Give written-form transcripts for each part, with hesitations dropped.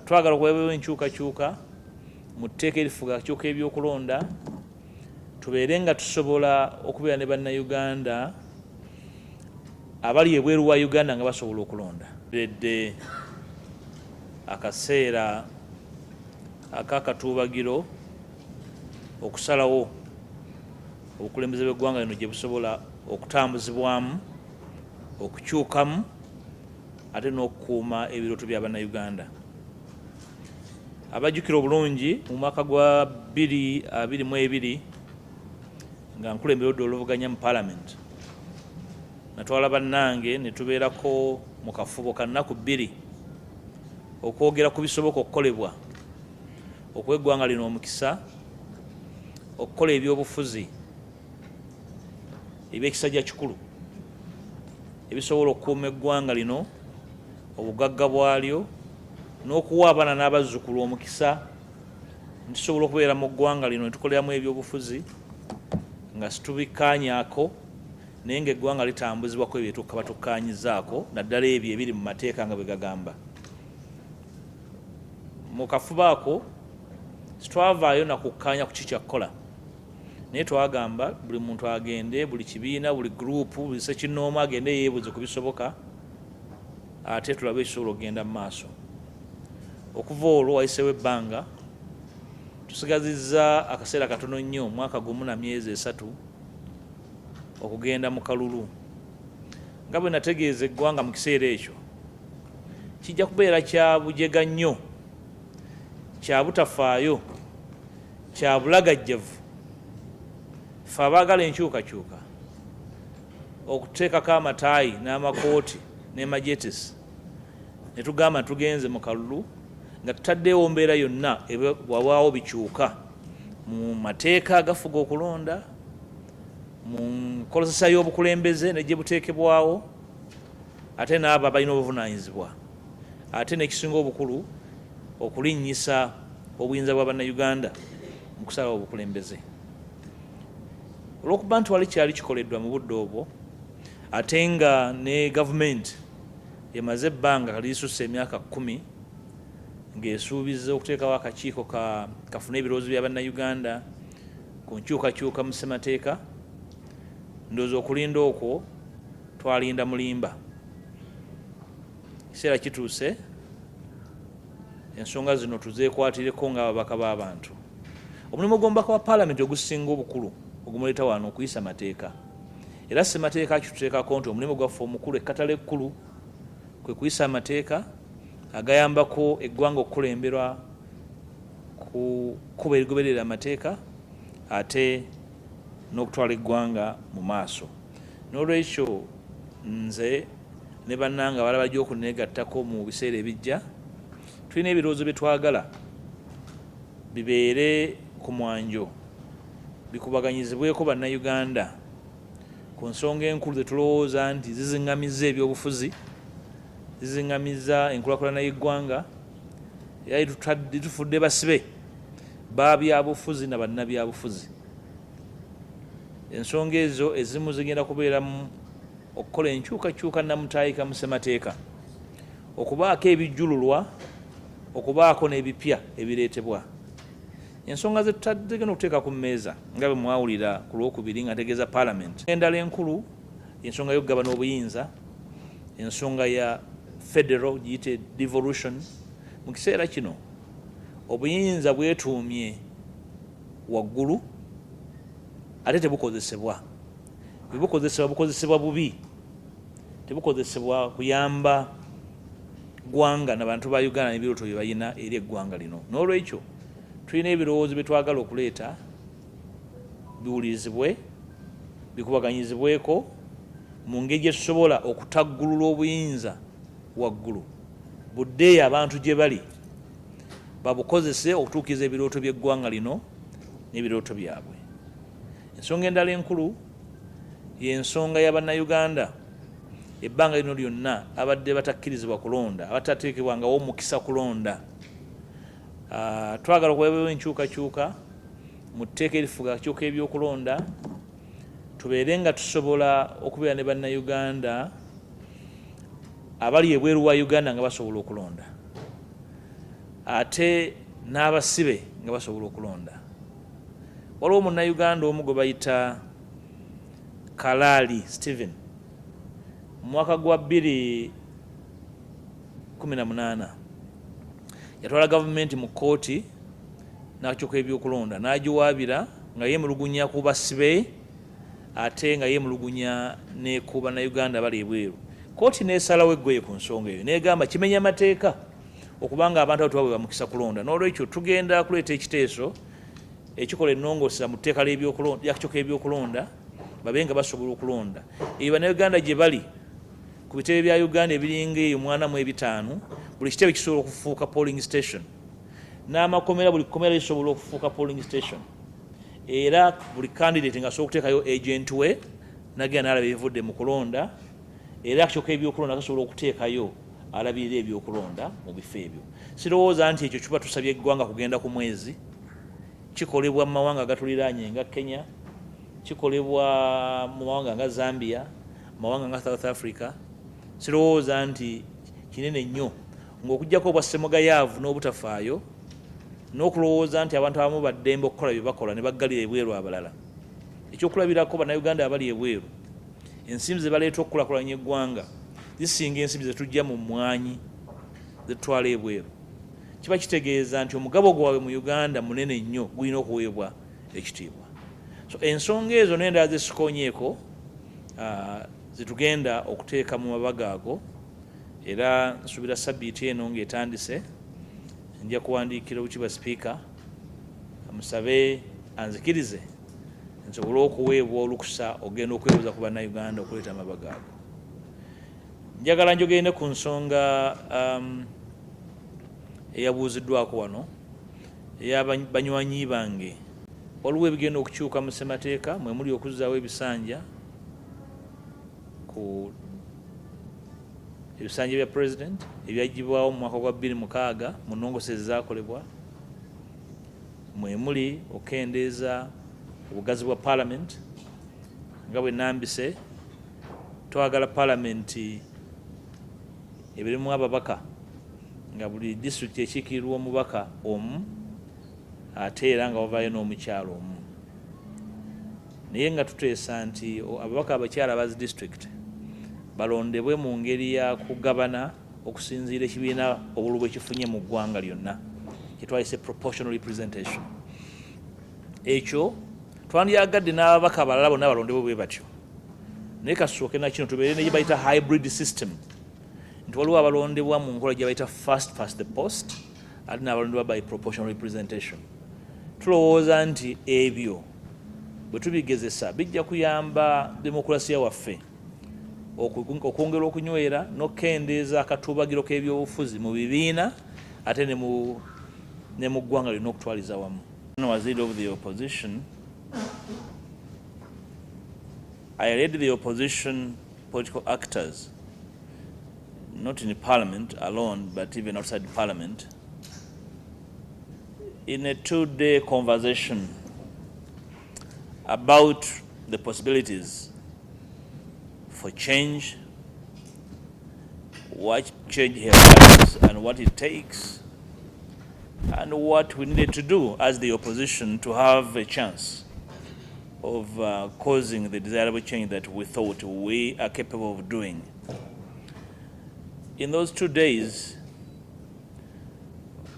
Twagala okuweebwa enkyukakyuka mu tteeka erifuga akakyuka ebyokulonda tubeere nga tusobola okubeera ne bannayuganda abali ebweru wa Uganda nga basobola okulonda. Tubeeredde akaseera ak'akatuubagiro okusalawo obukulembeze bw'eggwanga lino gye busobola okutambuzibwamu, okukyukamu ate n'okukuuma ebirooto bya bannayuganda. Abajjukira obulungi mu mwaka gwa 2022 nga nkulembera oddo oluvuganya mu Parliament, natwala bannange ne tubeerako mu kafubo ka nnaku 2 okwogera ku bisoboka okukolebwa okuwa eggwanga lino omukisa okukola ebyobufuzi eby'ekisajja kikulu ebisobola okukuuma eggwanga lino obugagga bwalyo n'okuwa abaana n'abazzukulu omukisa ntusobola okubeera mu ggwanga lino ne tukoleramu ebyobufuzi nga situbikkaanyaako naye ng'eggwanga litambuzibwako ebyo tukaba tukkaanyizaako naddala ebyo ebiri mu mateeka nga bwe gagamba. Mu kafuba ako sitwavaayo na kukkaanya ku kikyakkola naye twagamba buli muntu agende, buli kibiina, buli gurupu, buli ssekinnoomu agende yeebuuze ku bisoboka ate tulabe ekisobola okugenda mu maaso. Okuva olwo wayiseewo ebbanga tusigazizza akaseera katono nnyo mwaka gumu na myezi 3 okugenda mu kalulu. Nga bwe nategeeza eggwanga mu kiseera ekyo kijja kubeera kya bujega nnyo, kya butafaayo, kya bulagajjavu. Ffe abaagala enkyukakyuka okuteekako amataayi n'amakooti ne majetesi ne tugamba tugenze mu kalulu nga tutaddeewo mbeera yonna wabaawo bikyuka mu mateeka agafuga okulonda, mu nkozesa y'obukulembeze ne gye buteekebwawo, ate n'abo abalina obuvunaanyizibwa, ate n'ekisinga obukulu okulinnyisa obuyinza bwa bannayuganda mu kusalawo obukulembeze. Olw'okuba nti wali kyali kikoleddwa mu budde obwo ate nga ne gavumenti emaze ebbanga liisusse emyaka 10 ng'esuubiza okuteekawo akakiiko kafune ebirowoozo bya bannayuganda ku nkyukakyuka mu ssemateeka, ndowooza okulinda okwo twalinda mulimba. Ekiseera kituuse ensonga zino tuzeekwatireko ng'ababaka b'abantu. Omulimu gw'omubaka wa Paalamenti ogusinga obukulu ogumuleeta wano okuyisa mateeka, era ssemateeka kituteekako nti omulimu gwaffe omukulu, ekkatala ekkulu kwe kuyisa amateeka agayambako eggwanga okukulemberwa ku kkuba erigoberera amateeka ate n'okutwala eggwanga mu maaso. N'olwekyo nze ne bannange abalala bajja okuneegattako mu biseera ebijja, tulina ebirowoozo bye twagala bibeere ku mwanjo, bikubaganyizibweko bannayuganda ku nsonga enkulu ze tulowooza nti ziziŋŋamizza ebyobufuzi, ziziŋŋamizza enkulaakulana y'eggwanga, era tufudde basibe ba byabufuzi na bannabyabufuzi. Ensonga ezo ezimu zigenda kubeeramu okukola enkyukakyuka namutaayika mu ssemateeka, okubaako ebijjululwa, okubaako n'ebipya ebireetebwa. Ensonga ze tutagenda okuteeka ku mmeeza nga bwe mwawulira ku Lwokubiri nga ntegeeza Parliament. Endala enkulu ensonga y'okugabana obuyinza, ensonga ya federal giyite devolution. Mu kiseera kino obuyinza bwetuumye waggulu ate tebukozesebwa. Bwe bukozesebwa bukozesebwa bubi, tebukozesebwa kuyamba ggwanga n'abantu ba Uganda n'ebirooto bye balina eri eggwanga lino. N'olwekyo tulina ebirowoozo bye twagala okuleeta biwulirizibwe, bikubaganyizibweko mu ngeri gye tusobola okutaggulula obuyinza waggulu, buddeeyo abantu gye bali babukozese okutuukiriza ebirooto by'eggwanga lino n'ebirooto byabwe. Ensonga endala enkulu y'ensonga y'abannayuganda ebbanga lino lyonna abadde batakkirizibwa kulonda, abatateekebwangawo omukisa kulonda. Twagala okuweebwa enkyukakyuka mu tteeka erifuga akakyuka ebyokulonda tubeere nga tusobola okubeera ne bannayuganda abali ebweru wa Uganda nga basobola okulonda. ate n'abasibe nga basobola okulonda. Waliwo munnayuganda omu gwe bayita Kalali Stephen mu mwaka gwa 2018 yatwala gavumenti mu kkooti n'akyuka ebyokulonda n'agiwaabira nga yeemulugunya ku basibe ate nga yeemulugunya ne ku bannayuganda bali ebweru. Kkooti n'esalawo eggweye ku nsonga eyo n'egamba kimenya amateeka okubanga abantu abo tebabwe bamukisa kulonda. N'olwekyo tugenda kuleeta ekiteeso ekikola ennongoosa mu tteeka lyakukyuka ebyokulonda babe nga basobola okulonda. Ebyo bannayuganda gye bali ku bitebe bya Uganda ebiringa eyo 45 buli kitebe kisobola okufuuka polling station, n'amakomera buli komera lisobola okufuuka polling station, era buli candidate nga asobola okuteekayo agent we nagenda n'alaba ebivudde mu kulonda, era akikyuka ebyokulonda gasobola okuteekayo alabirira ebyokulonda mu bifo ebyo. Sirowooza nti ekyo kiba tusabye eggwanga kugenda ku mwezi. Kikolebwa mu mawanga agatuliraanye nga Kenya, kikolebwa mu mawanga nga Zambia, mu mawanga nga South Africa. Sirowooza nti kinene nnyo ng'okuggyako obwassemugayaavu n'obutafaayo n'okulowooza nti abantu abamu baddembe okukola bye bakola ne baggalira ebweru abalala. Ekyokulabirako bannayuganda abali ebweru, ensimbi ze baleeta okukulakulanya eggwanga zisinga ensimbi ze tujja mu mmwanyi ze tutwala ebweru. Kiba kitegeeza nti omugabo gwabwe mu Uganda munene nnyo, gulina okuweebwa ekitiibwa. So ensonga ezo n'endala zesikonyeeko zetugenda okuteeka mu mabaga ago, era nsuubira sabbiiti eno ng'etandise nja kuwandiikira Oweekitiibwa Sipiika amusabe anzikirize nsobole okuweebwa olukusa ogenda okwebuuza ku bannayuganda okuleeta amabaga ago. Njagala njogende ku nsonga eyabuuziddwako wano ey'abanywanyi bange. Waliwo ebigenda okukyuka mu ssemateeka, mwe muli okuzzaawo ebisanja ku ebisanja bya president ebyagibwawo mu mwaka gwa 2006 mu nnongoosa ezaakolebwa, mwe muli okukendeeza obugazi bwa parliament. Nga bwe nambise, twagala palamenti ebirimu ababaka nga buli district ekiikirirwa omubaka omu ate era nga wavaayo n'omukyalo omu, naye nga tuteesa nti ababaka abakyala bazi district balondebwe mu ngeri ya kugabana okusinziira ekibiina obululu bwe kifunye mu ggwanga lyonna, kyetwayise proportional representation. Ekyo twandyagadde n'ababaka abalala bonna balondebwe bwe batyo, naye kasooke nakino tubeere ne gye bayita hybrid system, nti waliwo abalondebwa mu nkola gye bayita first past the post ate n'abalondebwa by proportional representation. Tulowooza nti ebyo bwe tubigezesa bijja kuyamba demokulasiya waffe okwongera okunywera n'okukendeeza akatuubagiro k'ebyobufuzi mu bibiina ate ne mu ggwanga lyonna okutwaliza wamu. As leader of the opposition, I led the opposition political actors, not in Parliament alone, but even outside Parliament, in a 2-day conversation about the possibilities for change, what change has and what it takes, and what we needed to do as the opposition to have a chance of causing the desirable change that we thought we are capable of doing. In those 2 days,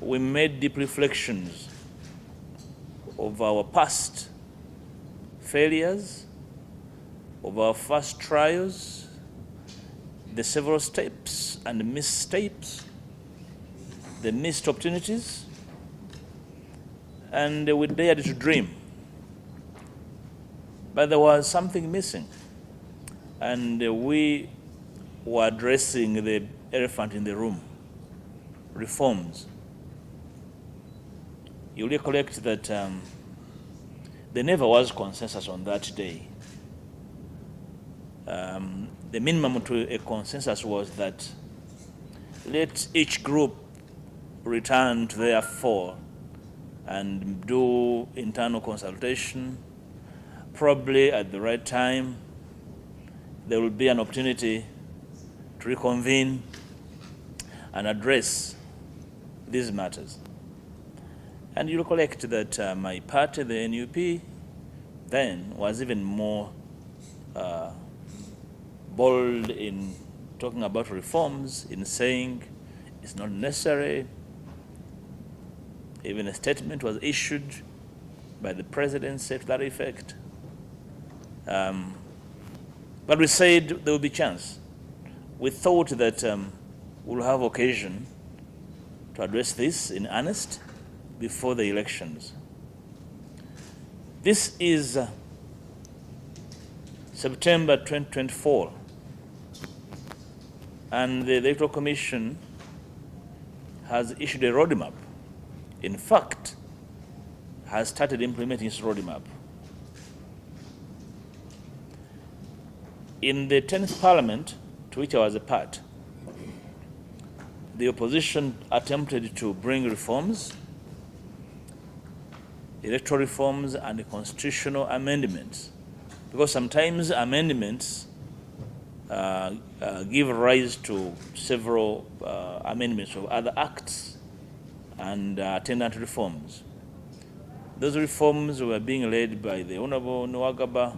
we made deep reflections of our past failures, of our first trials, the several steps and missteps, the missed opportunities, and we dared to dream. But there was something missing, and we were addressing the elephant in the room: reforms. You recollect that there never was consensus on that day. The minimum to a consensus was that let each group return to their fore and do internal consultation. Probably at the right time, there will be an opportunity to reconvene and address these matters. And you recollect that my party, the NUP, then was even more bold in talking about reforms, in saying it's not necessary. Even a statement was issued by the presidency to that effect. But we said there would be chance. We thought that we'll have occasion to address this in earnest before the elections. This is September 2024, and the Electoral Commission has issued a roadmap. In fact, has started implementing its roadmap. In the 10th Parliament, to which I was a part, the opposition attempted to bring reforms, electoral reforms and constitutional amendments, because sometimes amendments give rise to several amendments of other acts and attendant reforms. Those reforms were being led by the Honorable Nwagaba,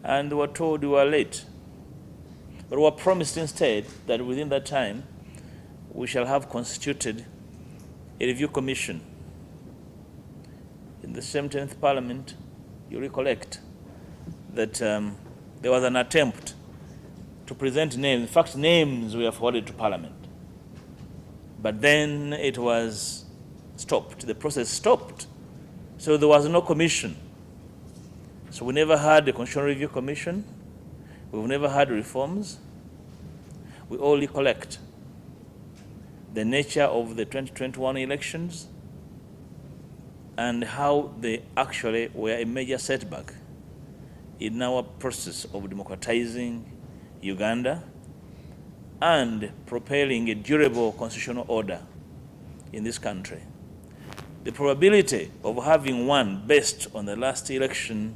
and were told we were late. But were promised instead that within that time we shall have constituted a review commission. In the same 10th Parliament, you recollect that there was an attempt to present names. In fact, names were forwarded to Parliament. But then it was stopped. The process stopped. So there was no commission. So we never had a Constitutional Review Commission. We've never had reforms. We all recollect the nature of the 2021 elections and how they actually were a major setback in our process of democratizing Uganda and propelling a durable constitutional order in this country. The probability of having won based on the last election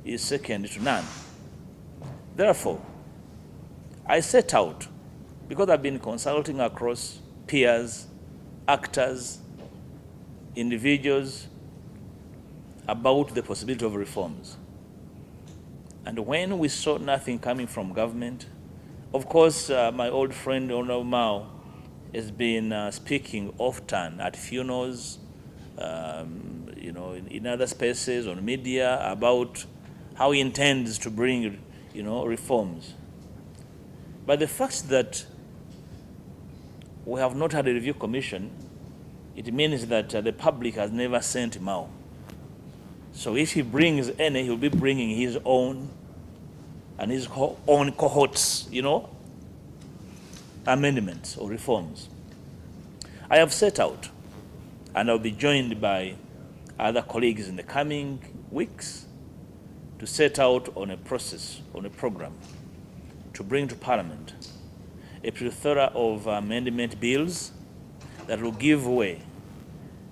is second to none. Therefore, I set out, because I've been consulting across peers, actors, individuals, about the possibility of reforms. And when we saw nothing coming from government, of course, my old friend Honorable Mao has been speaking often at funerals, in other spaces, on media, about how he intends to bring, reforms. But the fact that we have not had a review commission, it means that the public has never sent Mao. So if he brings any, he'll be bringing his own and his own cohorts, amendments or reforms. I have set out, and I'll be joined by other colleagues in the coming weeks to set out on a process, on a program, to bring to Parliament a plethora of amendment bills that will give way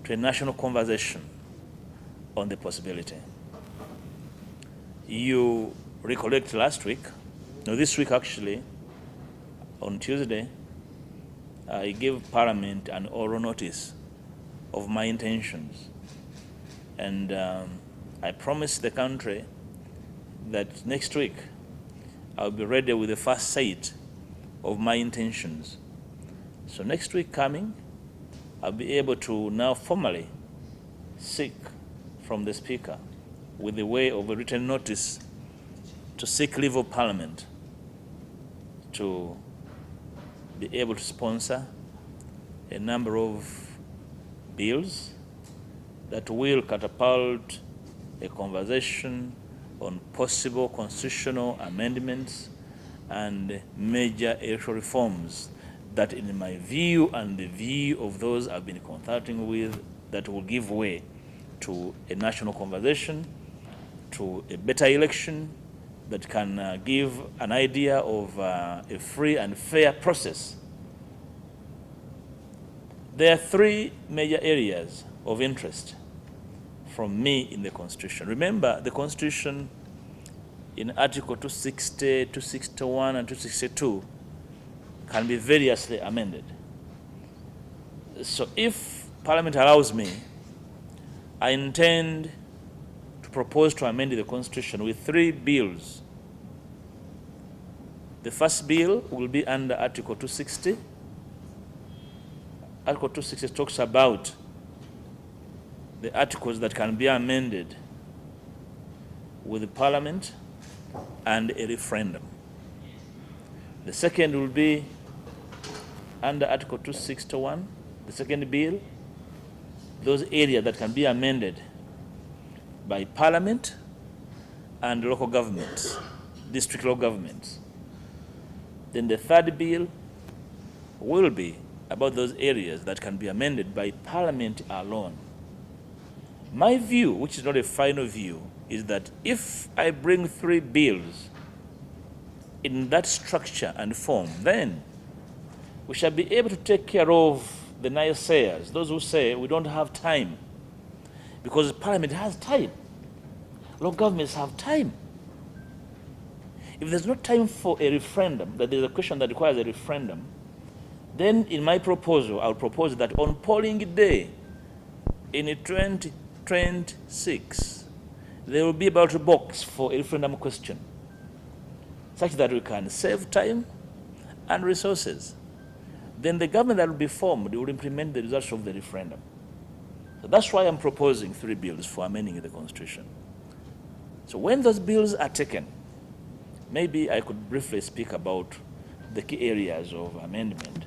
to a national conversation on the possibility. You recollect last week, this week actually, on Tuesday, I gave Parliament an oral notice of my intentions. And I promised the country that next week I'll be ready with the first set of my intentions. So next week coming, I'll be able to now formally seek from the Speaker, with the way of a written notice, to seek leave of Parliament to be able to sponsor a number of bills that will catapult a conversation on possible constitutional amendments and major electoral reforms that, in my view and the view of those I've been consulting with, that will give way to a national conversation, to a better election that can give an idea of a free and fair process. There are three major areas of interest from me in the Constitution. Remember, the Constitution in Article 260, 261, and 262 can be variously amended. So if Parliament allows me, I intend to propose to amend the Constitution with 3 bills. The first bill will be under Article 260. Article 260 talks about the articles that can be amended with the Parliament and a referendum. The second will be under Article 261, the second bill, those areas that can be amended by Parliament and local governments, district local governments. Then the third bill will be about those areas that can be amended by Parliament alone. My view, which is not a final view, is that if I bring 3 bills in that structure and form, then we shall be able to take care of the naysayers, those who say we don't have time, because Parliament has time. Local governments have time. If there's no time for a referendum, that there's a question that requires a referendum, then in my proposal, I'll propose that on polling day in 2026, there will be a ballot box for a referendum question, such that we can save time and resources. Then the government that will be formed will implement the results of the referendum. So that's why I'm proposing 3 bills for amending the Constitution. So when those bills are taken, maybe I could briefly speak about the key areas of amendment.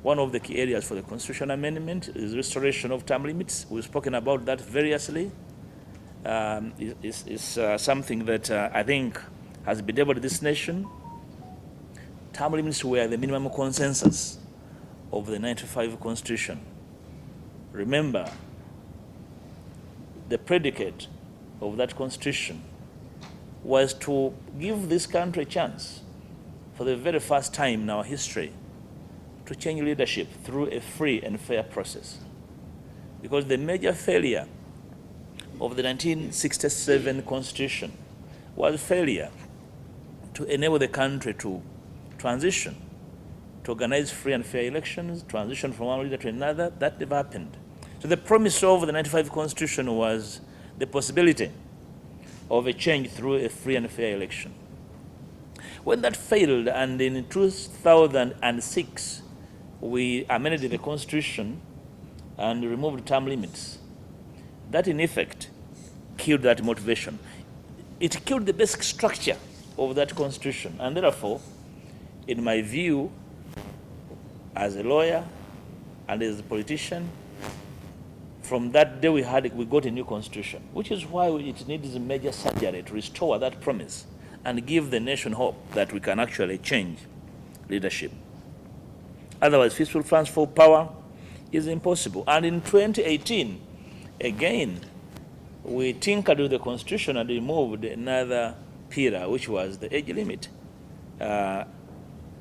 One of the key areas for the Constitution amendment is restoration of term limits. We've spoken about that variously. It's something that I think has bedeviled this nation. Term limits were the minimum consensus of the 95 Constitution. Remember, the predicate of that Constitution was to give this country a chance for the very first time in our history to change leadership through a free and fair process. Because the major failure of the 1967 Constitution was failure to enable the country to transition, to organize free and fair elections, transition from one leader to another. That never happened. So the promise of the 95 Constitution was the possibility of a change through a free and fair election. When that failed, and in 2006, we amended the Constitution and removed term limits, that in effect killed that motivation. It killed the basic structure of that Constitution, and therefore, in my view, as a lawyer and as a politician, from that day we got a new Constitution, which is why it needs a major surgery to restore that promise and give the nation hope that we can actually change leadership. Otherwise, peaceful transfer of power is impossible. And in 2018, again, we tinkered with the Constitution and removed another pillar, which was the age limit.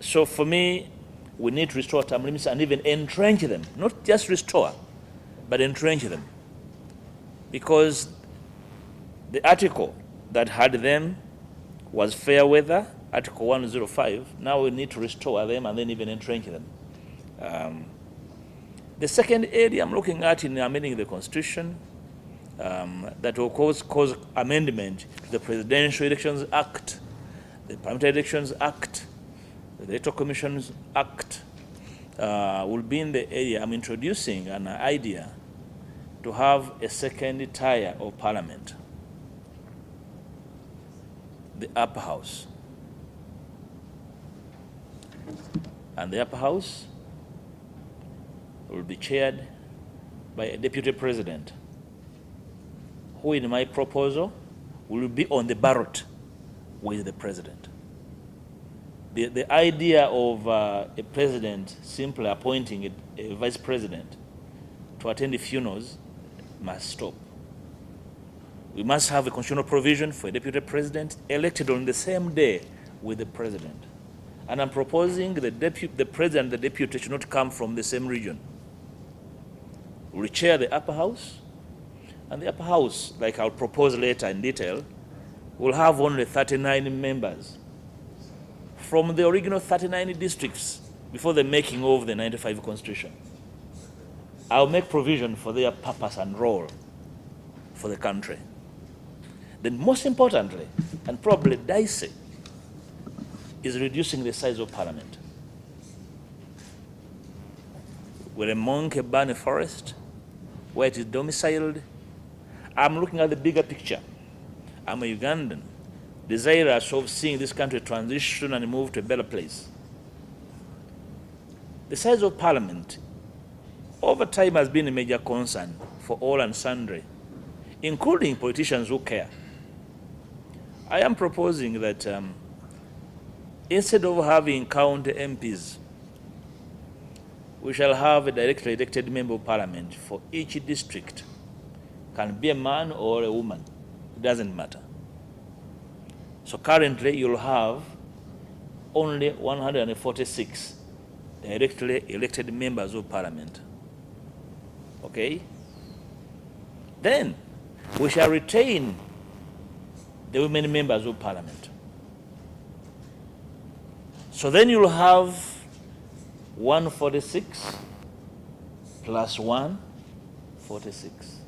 So for me, we need to restore term limits and even entrench them. Not just restore, but entrench them. Because the article that had them was fair weather, Article 105. Now we need to restore them and then even entrench them. The second area I'm looking at in amending the Constitution that will cause amendment to the Presidential Elections Act, the Parliamentary Elections Act, the Electoral Commissions Act, will be in the area. I'm introducing an idea to have a second tier of Parliament, the upper house. And the upper house will be chaired by a deputy president, who in my proposal will be on the ballot with the president. The idea of a president simply appointing a vice president to attend the funerals must stop. We must have a constitutional provision for a deputy president elected on the same day with the president. And I'm proposing the president and the deputy should not come from the same region. We'll chair the upper house, and the upper house, like I'll propose later in detail, will have only 39 members from the original 39 districts before the making of the 95 Constitution. I'll make provision for their purpose and role for the country. Then most importantly, and probably dicey, is reducing the size of Parliament. We're among a burning forest where it is domiciled. I'm looking at the bigger picture. I'm a Ugandan, desirous of seeing this country transition and move to a better place. The size of Parliament over time has been a major concern for all and sundry, including politicians who care. I am proposing that instead of having county MPs, we shall have a directly elected member of Parliament for each district. Can be a man or a woman, it doesn't matter. So currently you'll have only 146 directly elected members of Parliament. Okay? Then we shall retain the women members of Parliament. So then you'll have 146 plus 146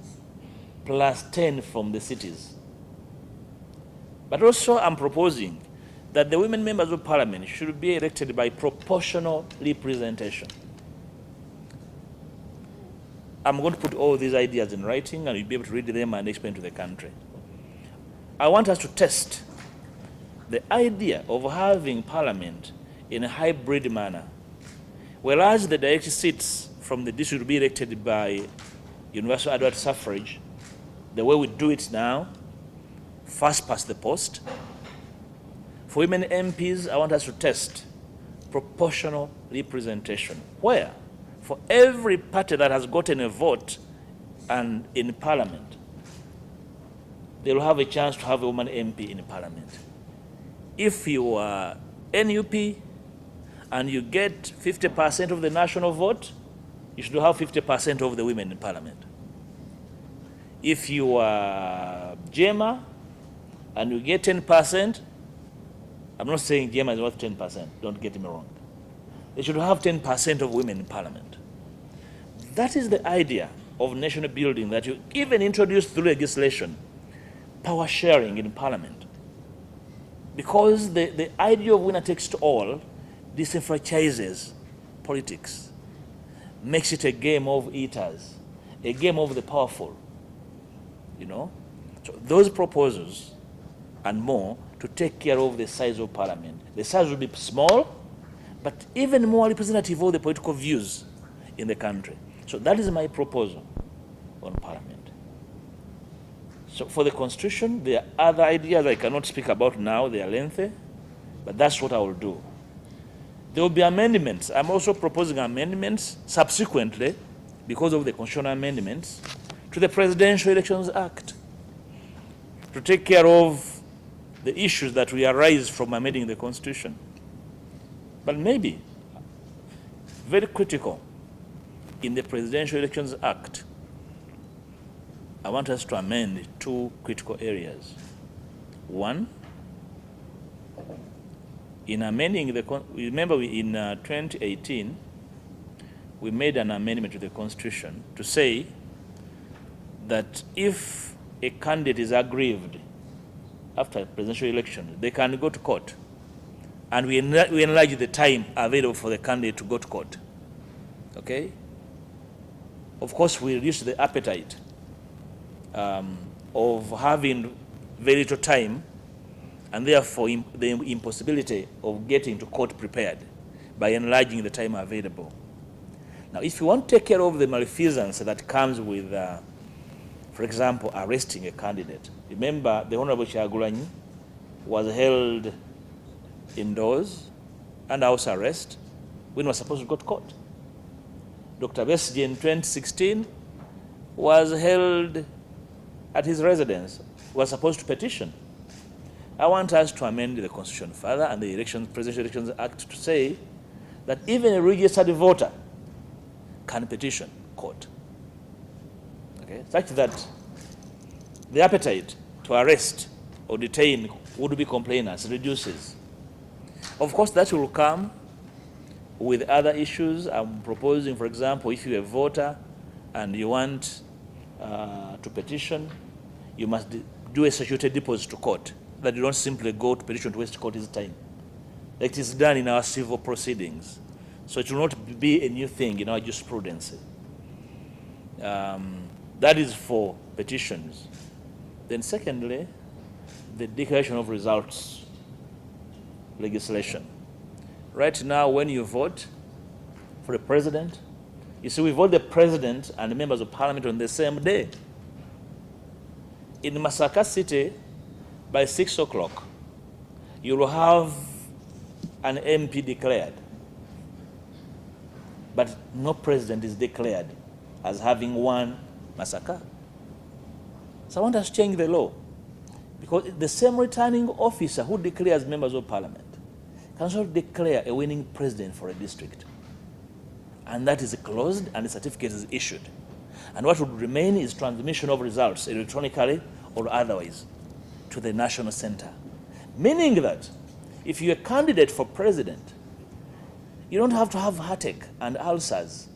plus 10 from the cities. But also I'm proposing that the women members of Parliament should be elected by proportional representation. I'm going to put all these ideas in writing and you'll be able to read them and explain to the country. I want us to test the idea of having Parliament in a hybrid manner, whereas the direct seats from the district will be elected by universal adult suffrage, the way we do it now, first past the post. For women MPs, I want us to test proportional representation, where for every party that has gotten a vote and in Parliament, they will have a chance to have a woman MP in Parliament. If you are NUP and you get 50% of the national vote, you should have 50% of the women in Parliament. If you are JEMA and you get 10%, I'm not saying JEMA is worth 10%, don't get me wrong. They should have 10% of women in Parliament. That is the idea of national building, that you even introduce through legislation, power sharing in Parliament. Because the idea of winner takes all disenfranchises politics, makes it a game of eaters, a game of the powerful, you know. So those proposals and more to take care of the size of Parliament. The size will be small, but even more representative of the political views in the country. So that is my proposal on Parliament. So for the Constitution, there are other ideas I cannot speak about now, they are lengthy, but that's what I will do. There will be amendments. I'm also proposing amendments subsequently, because of the constitutional amendments, to the Presidential Elections Act, to take care of the issues that will arise from amending the Constitution. But maybe, very critical, in the Presidential Elections Act, I want us to amend two critical areas. One, in amending remember in 2018, we made an amendment to the Constitution to say that if a candidate is aggrieved after a presidential election, they can go to court. And we enlarge the time available for the candidate to go to court. Okay? Of course, we reduce the appetite of having very little time, and therefore the impossibility of getting to court prepared by enlarging the time available. Now, if you want to take care of the malfeasance that comes with, for example, arresting a candidate, remember the Honorable Kyagulanyi was held indoors under house arrest when he was supposed to go to court. Dr. Besigye in 2016 was held at his residence, was supposed to petition. I want us to amend the Constitution further and the Presidential Elections Act to say that even a registered voter can petition court. Okay? Such that the appetite to arrest or detain would-be complainants reduces. Of course, that will come with other issues. I'm proposing, for example, if you're a voter and you want to petition, you must do a security deposit to court, that you don't simply go to petition to waste court's time. It is done in our civil proceedings. So it will not be a new thing in our jurisprudence. That is for petitions. Then secondly, the declaration of results legislation. Right now, when you vote for the president, you see, we vote the president and the members of parliament on the same day. In Masaka City, by 6 o'clock, you will have an MP declared, but no president is declared as having won Masaka. So I want us to change the law, because the same returning officer who declares members of parliament can also declare a winning president for a district. And that is closed and the certificate is issued. And what would remain is transmission of results electronically or otherwise to the national center. Meaning that if you're a candidate for president, you don't have to have heartache and ulcers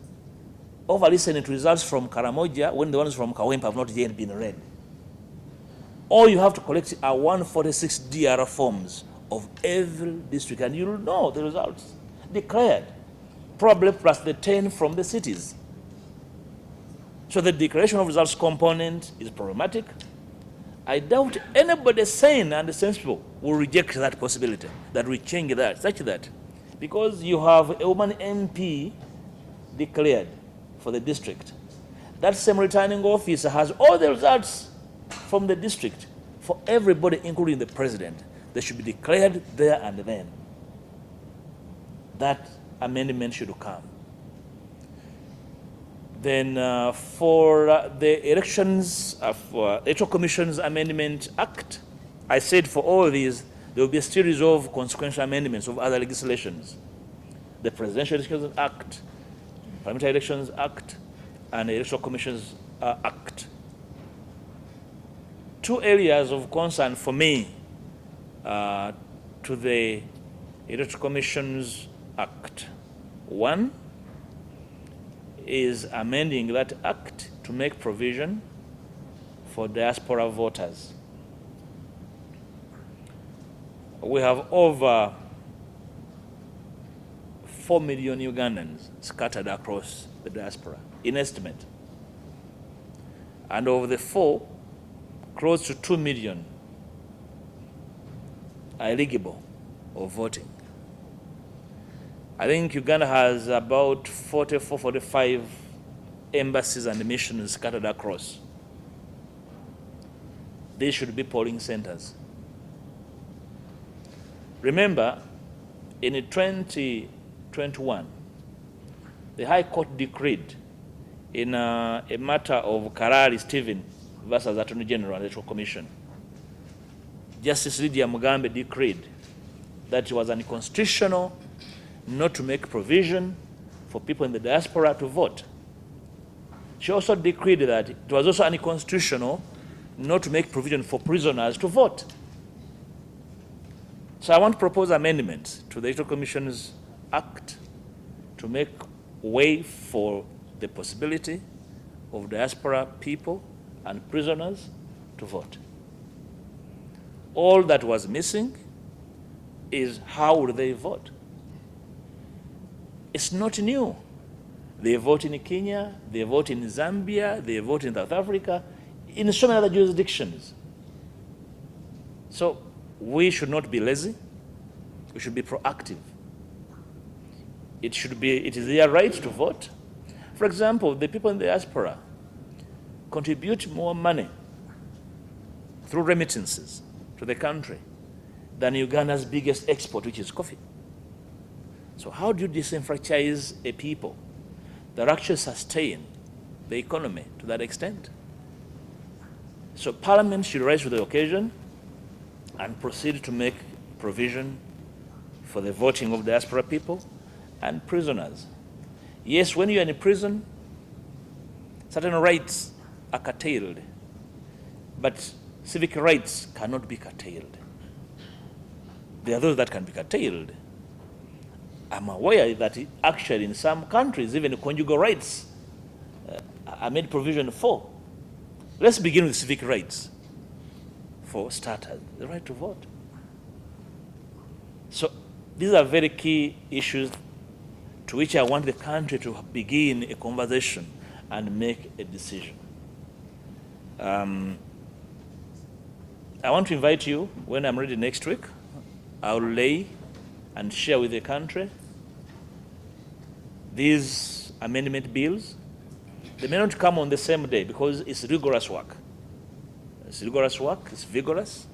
over listening to results from Karamoja when the ones from Kawempe have not yet been read. All you have to collect are 146 DR forms of every district, and you'll know the results declared, probably plus the 10 from the cities. So the declaration of results component is problematic. I doubt anybody sane and sensible will reject that possibility, that we change that, such that, because you have a woman MP declared for the district, that same returning officer has all the results from the district for everybody, including the president. They should be declared there and then. That amendment should come. Then for the Elections Electoral Commission's Amendment Act, I said for all of these, there will be a series of consequential amendments of other legislations. The Presidential Elections Act, Parliamentary Elections Act, and the Electoral Commission's Act. Two areas of concern for me to the Electoral Commission's Act. One is amending that act to make provision for diaspora voters. We have over 4 million Ugandans scattered across the diaspora, in estimate. And of the 4, close to 2 million are eligible of voting. I think Uganda has about 44, 45 embassies and missions scattered across. These should be polling centers. Remember, in 2021, the High Court decreed in a matter of Karari Stephen versus Attorney General and Electoral Commission. Justice Lydia Mugambe decreed that it was unconstitutional not to make provision for people in the diaspora to vote. She also decreed that it was also unconstitutional not to make provision for prisoners to vote. So I want to propose amendments to the Electoral Commission's Act to make way for the possibility of diaspora people and prisoners to vote. All that was missing is how would they vote? It's not new. They vote in Kenya, they vote in Zambia, they vote in South Africa, in so many other jurisdictions. So we should not be lazy. We should be proactive. It is their right to vote. For example, the people in the diaspora contribute more money through remittances to the country than Uganda's biggest export, which is coffee. So how do you disenfranchise a people that actually sustain the economy to that extent? So Parliament should rise to the occasion and proceed to make provision for the voting of diaspora people and prisoners. Yes, when you're in a prison, certain rights are curtailed, but civic rights cannot be curtailed. There are those that can be curtailed. I'm aware that actually in some countries, even conjugal rights I made provision for. Let's begin with civic rights. For starters, the right to vote. So these are very key issues to which I want the country to begin a conversation and make a decision. I want to invite you, when I'm ready next week, I'll lay and share with the country these amendment bills. They may not come on the same day because it's rigorous work. It's rigorous work, it's vigorous.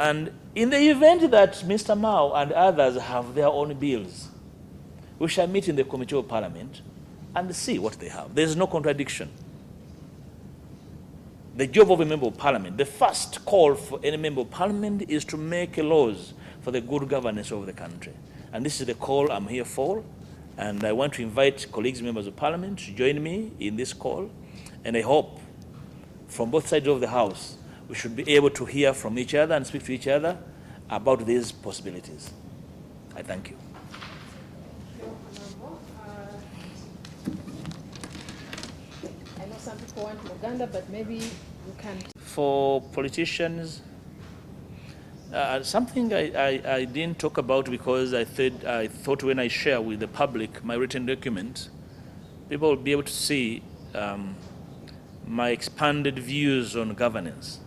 And in the event that Mr. Mao and others have their own bills, we shall meet in the Committee of Parliament and see what they have. There's no contradiction. The job of a member of Parliament, the first call for any member of Parliament is to make laws for the good governance of the country. And this is the call I'm here for. And I want to invite colleagues, members of Parliament, to join me in this call. And I hope from both sides of the House, we should be able to hear from each other and speak to each other about these possibilities. I thank you. I know some people want Uganda, but maybe you can. For politicians, something I didn't talk about because I thought when I share with the public my written document, people will be able to see my expanded views on governance.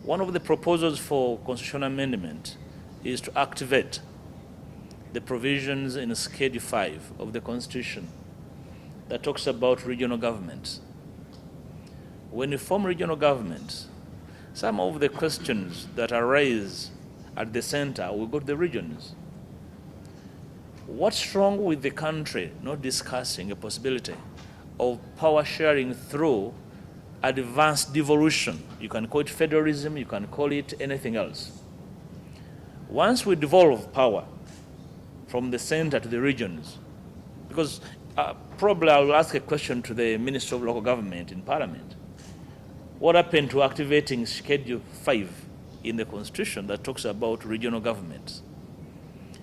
One of the proposals for constitutional amendment is to activate the provisions in Schedule 5 of the Constitution that talks about regional governments. When you form regional governments, some of the questions that arise at the center will go to the regions. What's wrong with the country not discussing a possibility of power sharing through advanced devolution? You can call it federalism, you can call it anything else. Once we devolve power from the center to the regions, because probably I'll ask a question to the Minister of Local Government in Parliament. What happened to activating Schedule 5 in the Constitution that talks about regional governments?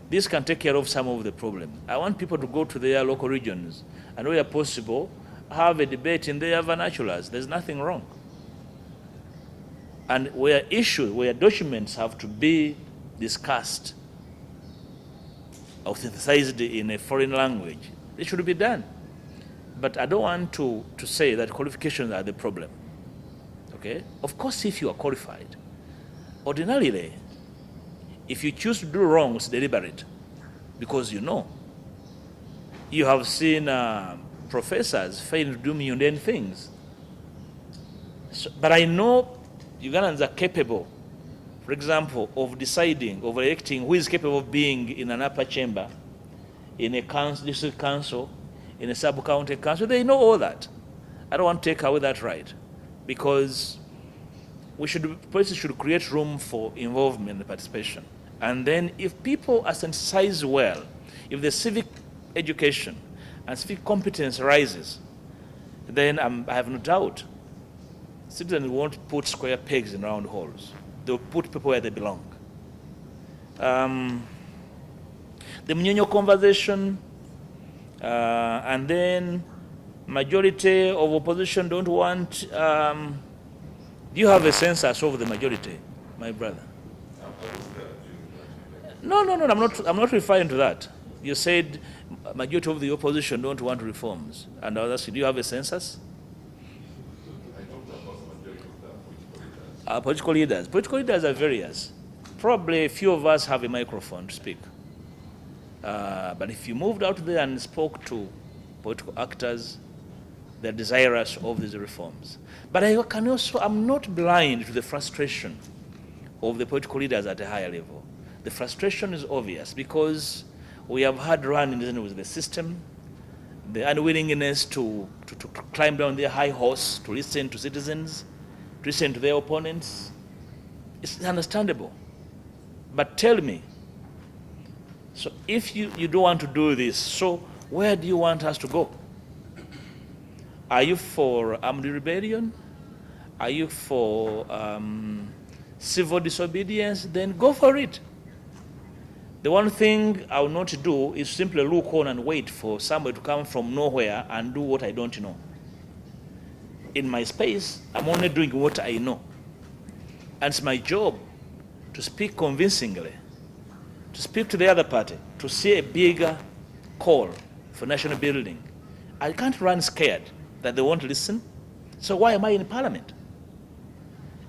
This can take care of some of the problem. I want people to go to their local regions and where possible, have a debate in their vernaculars. There's nothing wrong. And where issues, where documents have to be discussed or synthesized in a foreign language, it should be done. But I don't want to say that qualifications are the problem. Okay? Of course, if you are qualified, ordinarily, if you choose to do wrong, it's deliberate, because you know. You have seen professors fail to do mundane things. So, but I know Ugandans are capable, for example, of deciding, of electing who is capable of being in an upper chamber, in a district council, in a sub-county council. They know all that. I don't want to take away that right, because places should create room for involvement and participation. And then if people are sensitized well, if the civic education and civic competence rises, then I have no doubt citizens won't put square pegs in round holes. They'll put people where they belong. The Mnyonyo conversation, and then majority of opposition don't want. Do you have a census of the majority, my brother? No. I'm not referring to that. You said majority of the opposition don't want reforms, and I was asking, do you have a census? Political leaders. Political leaders are various. Probably a few of us have a microphone to speak. But if you moved out there and spoke to political actors, they're desirous of these reforms. But I'm not blind to the frustration of the political leaders at a higher level. The frustration is obvious because we have had run-ins with the system, the unwillingness to climb down their high horse, to listen to citizens, to listen to their opponents. It's understandable. But tell me, so if you don't want to do this, so where do you want us to go? Are you for armed rebellion? Are you for civil disobedience? Then go for it. The one thing I will not do is simply look on and wait for somebody to come from nowhere and do what I don't know. In my space, I'm only doing what I know. And it's my job to speak convincingly, to speak to the other party, to see a bigger call for national building. I can't run scared that they won't listen. So why am I in Parliament?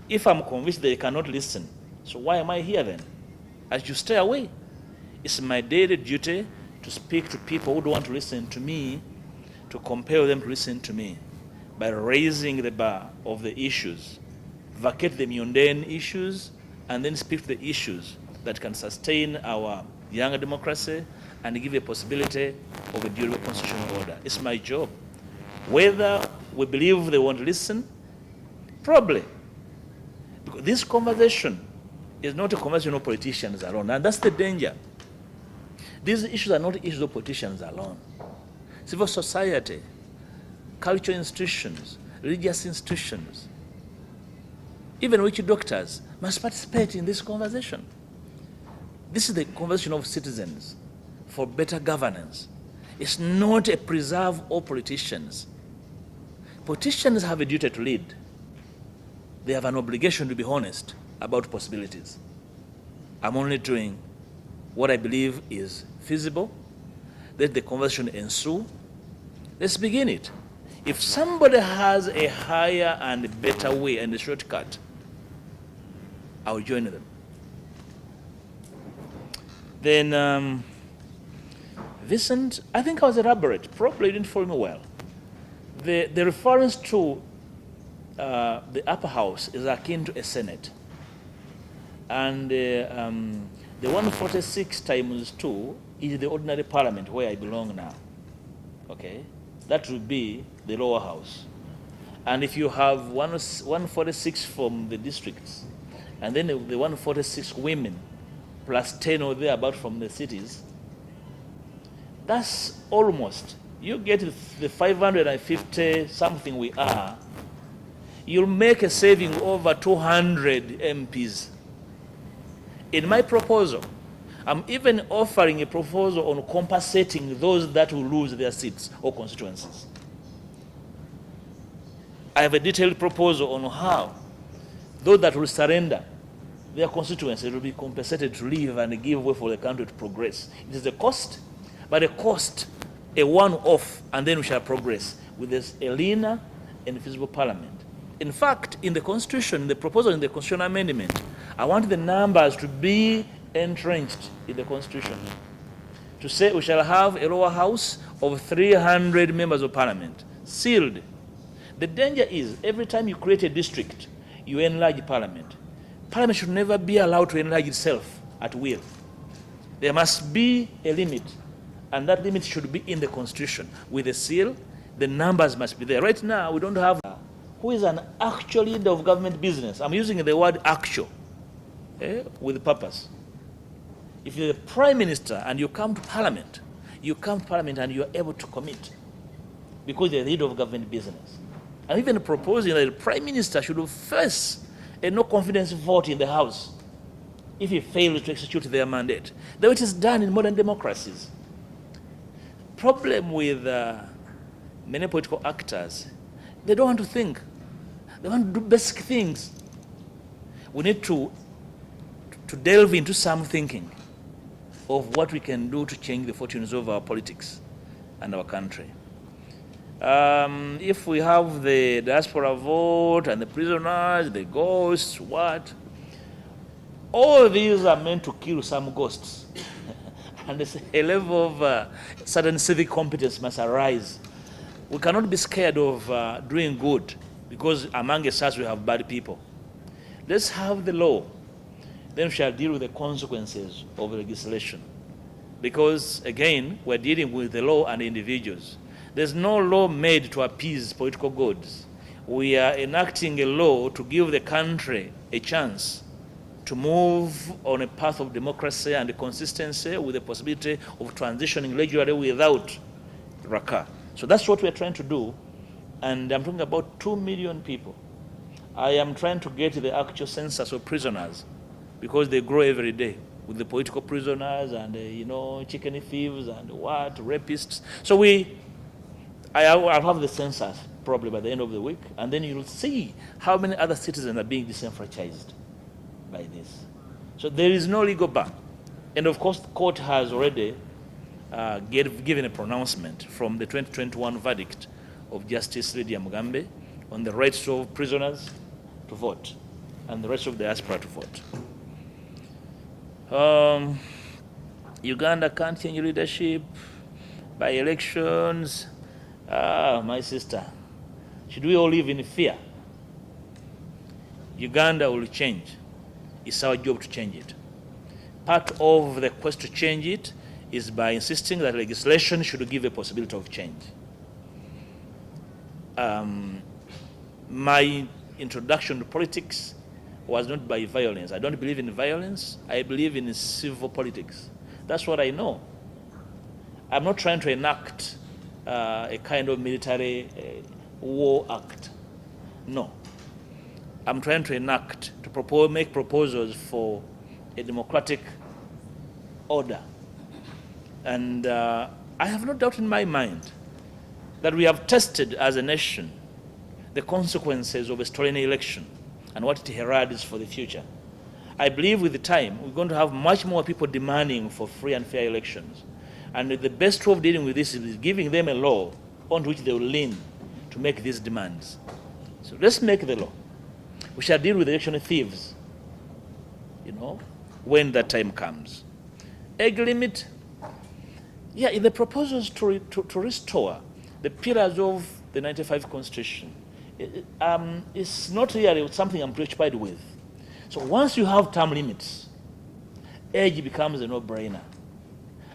If I'm convinced they cannot listen, so why am I here then? I should stay away. It's my daily duty to speak to people who don't want to listen to me, to compel them to listen to me by raising the bar of the issues, vacate the mundane issues, and then speak to the issues that can sustain our younger democracy and give a possibility of a durable constitutional order. It's my job. Whether we believe they won't listen, probably. Because this conversation is not a conversation of politicians alone, and that's the danger. These issues are not issues of politicians alone. Civil society, cultural institutions, religious institutions, even witch doctors must participate in this conversation. This is the conversation of citizens for better governance. It's not a preserve all politicians. Politicians have a duty to lead. They have an obligation to be honest about possibilities. I'm only doing what I believe is feasible. Let the conversation ensue. Let's begin it. If somebody has a higher and better way and a shortcut, I'll join them. Then, Vincent, I think I was elaborate. Probably you didn't follow me well. The reference to the upper house is akin to a Senate. And the 146 times 2 is the ordinary parliament where I belong now. Okay? That would be the lower house. And if you have 146 from the districts, and then the 146 women, plus 10 or thereabout from the cities, that's almost, you get the 550 something we are, you'll make a saving over 200 MPs. In my proposal, I'm even offering a proposal on compensating those that will lose their seats or constituencies. I have a detailed proposal on how those that will surrender their constituencies will be compensated to leave and give way for the country to progress. It is a cost, but a cost, a one-off, and then we shall progress with a leaner and feasible parliament. In fact, in the Constitution, the proposal in the Constitutional Amendment, I want the numbers to be entrenched in the Constitution. To say we shall have a lower house of 300 members of Parliament, sealed. The danger is every time you create a district, you enlarge Parliament. Parliament should never be allowed to enlarge itself at will. There must be a limit, and that limit should be in the Constitution. With a seal, the numbers must be there. Right now, we don't have who is an actual leader of government business. I'm using the word actual with purpose. If you're the Prime Minister and you come to Parliament and you are able to commit because you're the leader of government business. I'm even proposing that the Prime Minister should face a no-confidence vote in the House if he fails to execute their mandate. The way it is done in modern democracies. Problem with many political actors, they don't want to think. They want to do basic things. We need to delve into some thinking of what we can do to change the fortunes of our politics and our country. If we have the diaspora vote and the prisoners, the ghosts, what? All these are meant to kill some ghosts. And a level of certain civic competence must arise. We cannot be scared of doing good because among us we have bad people. Let's have the law. Then we shall deal with the consequences of legislation. Because, again, we're dealing with the law and individuals. There's no law made to appease political gods. We are enacting a law to give the country a chance to move on a path of democracy and consistency with the possibility of transitioning regularly without raka. So that's what we're trying to do. And I'm talking about 2 million people. I am trying to get the actual census of prisoners because they grow every day. with the political prisoners and, chicken thieves and rapists. So I'll have the census probably by the end of the week, and then you'll see how many other citizens are being disenfranchised by this. So there is no legal bar. And of course, the court has already given a pronouncement from the 2021 verdict of Justice Lydia Mugambe on the rights of prisoners to vote and the rights of the diaspora to vote. Uganda can't change leadership by elections. My sister, should we all live in fear? Uganda will change. It's our job to change it. Part of the quest to change it is by insisting that legislation should give a possibility of change. My introduction to politics was not by violence. I don't believe in violence. I believe in civil politics. That's what I know. I'm not trying to enact a kind of military war act. No. I'm trying to enact, to make proposals for a democratic order. And I have no doubt in my mind that we have tested as a nation the consequences of a stolen election and what it heralds for the future. I believe with the time, we're going to have much more people demanding for free and fair elections. And the best way of dealing with this is giving them a law on which they will lean to make these demands. So let's make the law. We shall deal with election thieves, when that time comes. Age limit, in the proposals to restore the pillars of the 95 Constitution, it's not really something I'm preoccupied with. So once you have term limits, age becomes a no-brainer.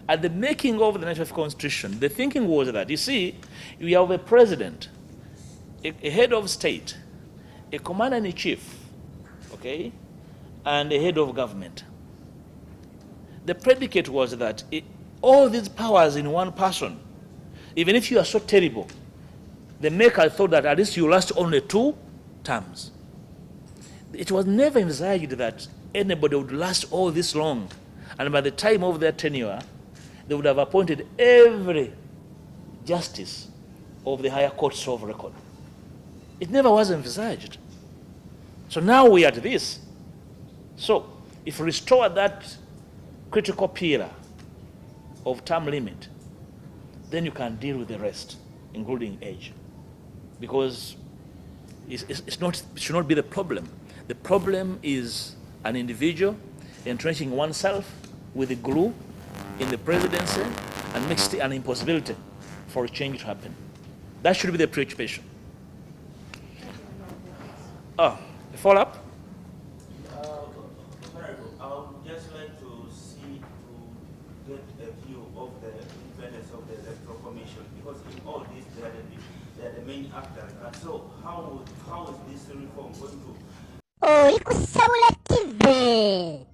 At the making of the 95 Constitution, the thinking was that, you see, you have a president, a head of state, a commander-in-chief, okay, and a head of government. The predicate was that all these powers in one person, even if you are so terrible, the maker thought that at least you last only 2 terms. It was never envisaged that anybody would last all this long, and by the time of their tenure, they would have appointed every justice of the higher courts of record. It never was envisaged. So now we are at this. So if we restore that critical pillar of term limit, then you can deal with the rest, including age. Because it should not be the problem. The problem is an individual entrenching oneself with a glue in the presidency and makes it an impossibility for a change to happen. That should be the preoccupation. A follow-up? I would just like to get a view of the independence of the Electoral Commission, because in all this they are the main actors. And so how is this reform going to... Oi, kusabula TV.